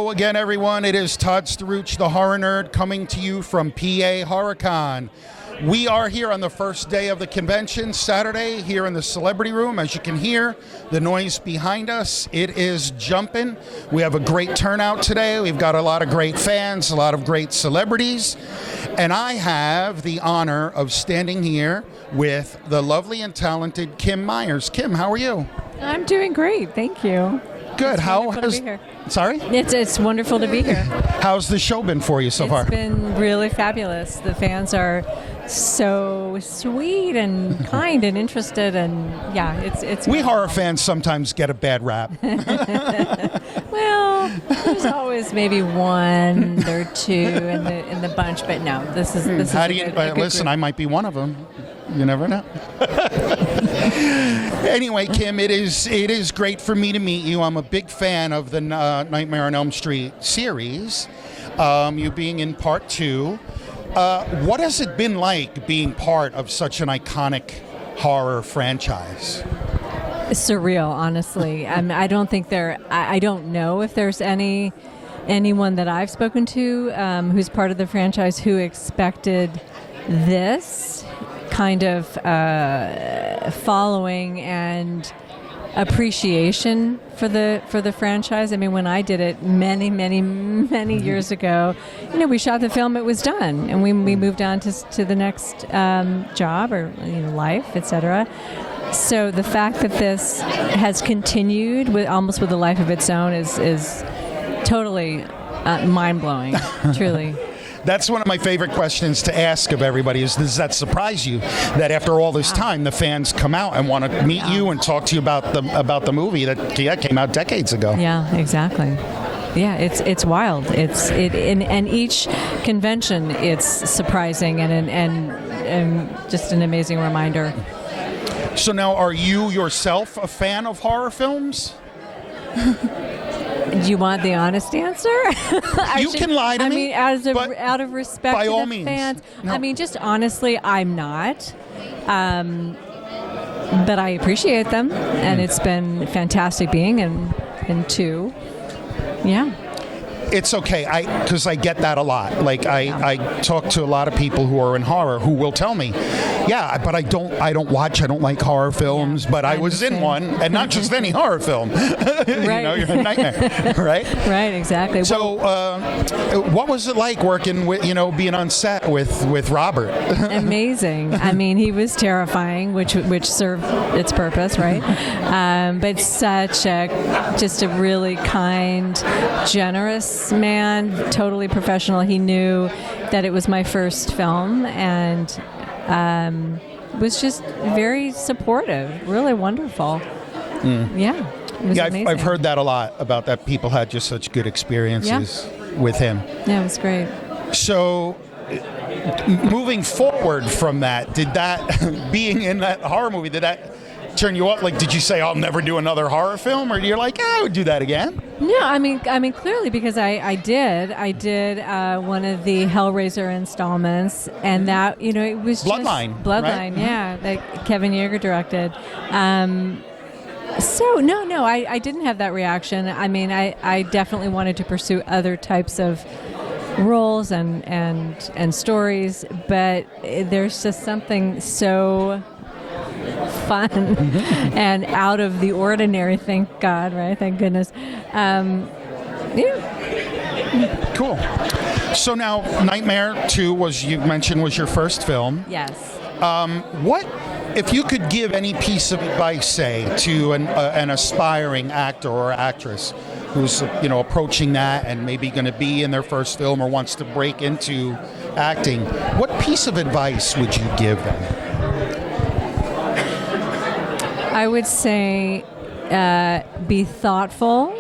Hello again, everyone. It is Todd Staruch, the horror nerd, coming to you from PA HorrorCon. We are here on the first day of the convention, Saturday, here in the Celebrity Room. As you can hear, the noise behind us, it is jumping. We have a great turnout today. We've got a lot of great fans, a lot of great celebrities. And I have the honor of standing here with the lovely and talented Kim Myers. Kim, how are you? I'm doing great, thank you. Good. How has... Sorry? It's wonderful to be here. How's the show been for you so far? It's been really fabulous. The fans are so sweet and kind and interested, and yeah, it's. We horror fans sometimes get a bad rap. Well, there's always maybe one or two in the bunch, but no, this is. How do you listen? Group. I might be one of them. You never know. Anyway, Kim, it is great for me to meet you. I'm a big fan of the Nightmare on Elm Street series. You being in part 2. What has it been like being part of such an iconic horror franchise? Surreal, honestly. I don't think I don't know if there's anyone that I've spoken to who's part of the franchise who expected this kind of following and appreciation for the franchise. I mean, when I did it many years ago, we shot the film, it was done, and we moved on to the next job or life, etc. So the fact that this has continued with a life of its own is totally mind-blowing, truly. That's one of my favorite questions to ask of everybody is, does that surprise you that after all this time the fans come out and want to meet you and talk to you about the movie that came out decades ago? Yeah, exactly. Yeah, it's wild. And each convention it's surprising and just an amazing reminder. So now, are you yourself a fan of horror films? Do you want the honest answer? You can lie to me. I mean, out of respect by to all the means. fans. No. I mean, just honestly, I'm not. But I appreciate them, and it's been fantastic being in 2. Yeah. It's okay, because I get that a lot. Like I talk to a lot of people who are in horror who will tell me, yeah, but I don't like horror films, but I was in one, and not just any horror film. Right. You're a nightmare, right? Right, exactly. So, what was it like working with, being on set with Robert? Amazing. I mean, he was terrifying, which served its purpose, right? But just a really kind, generous man, totally professional. He knew that it was my first film and was just very supportive, really wonderful. Yeah, it was amazing. I've heard that a lot about that. People had just such good experiences with him. Yeah, it was great. So, moving forward from that, did that being in that horror movie, did that turn you up? Like, did you say, I'll never do another horror film? Or you're like, I would do that again? No, I mean, clearly, because I did one of the Hellraiser installments, and that, it was Bloodline. Bloodline, right? Yeah, that Kevin Yeager directed. So, no, I didn't have that reaction. I mean, I definitely wanted to pursue other types of roles and stories, but there's just something so fun and out of the ordinary, thank God, right? Thank goodness. Yeah. Cool. So now, Nightmare 2 you mentioned was your first film. Yes. What, if you could give any piece of advice, say, to an aspiring actor or actress who's approaching that and maybe going to be in their first film or wants to break into acting, what piece of advice would you give them? I would say be thoughtful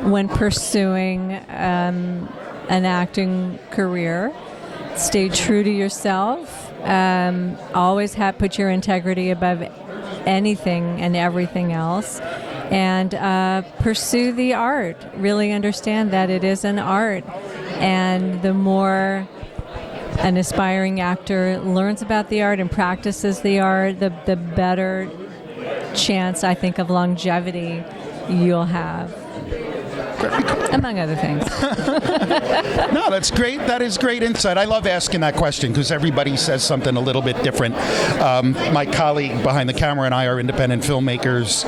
when pursuing an acting career. Stay true to yourself. Always put your integrity above anything and everything else. And pursue the art. Really understand that it is an art. And the more an aspiring actor learns about the art and practices the art, the better chance, I think, of longevity you'll have. Very cool. among other things. No, that's great. That is great insight. I love asking that question because everybody says something a little bit different. My colleague behind the camera and I are independent filmmakers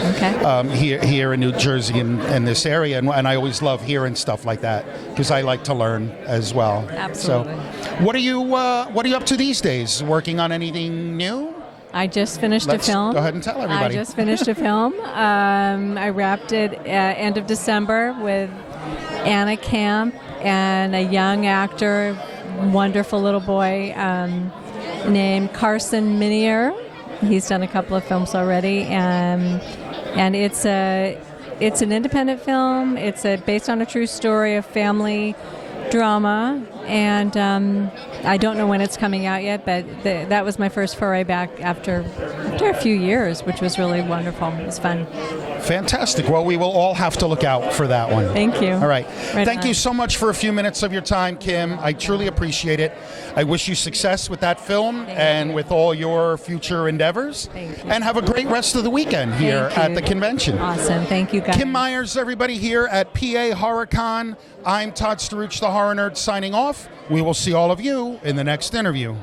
here in New Jersey and this area, and I always love hearing stuff like that because I like to learn as well. Absolutely. So, what are you up to these days? Working on anything new? I just finished a film. Go ahead and tell everybody. I just finished a film. I wrapped it end of December with Anna Camp and a young actor, wonderful little boy named Carson Minier. He's done a couple of films already, and it's an independent film. It's based on a true story of family drama, and I don't know when it's coming out yet, but that was my first foray back after a few years, which was really wonderful. It was fun. Fantastic. Well, we will all have to look out for that one. Thank you. All right. Right Thank on. you so much for a few minutes of your time, Kim. I truly appreciate it. I wish you success with that film and with all your future endeavors. Thank you. And have a great rest of the weekend here Thank at you. the convention. Awesome. Thank you, guys. Kim Myers, everybody, here at PA HorrorCon. I'm Todd Staruch, the Horror Nerd, signing off. We will see all of you in the next interview.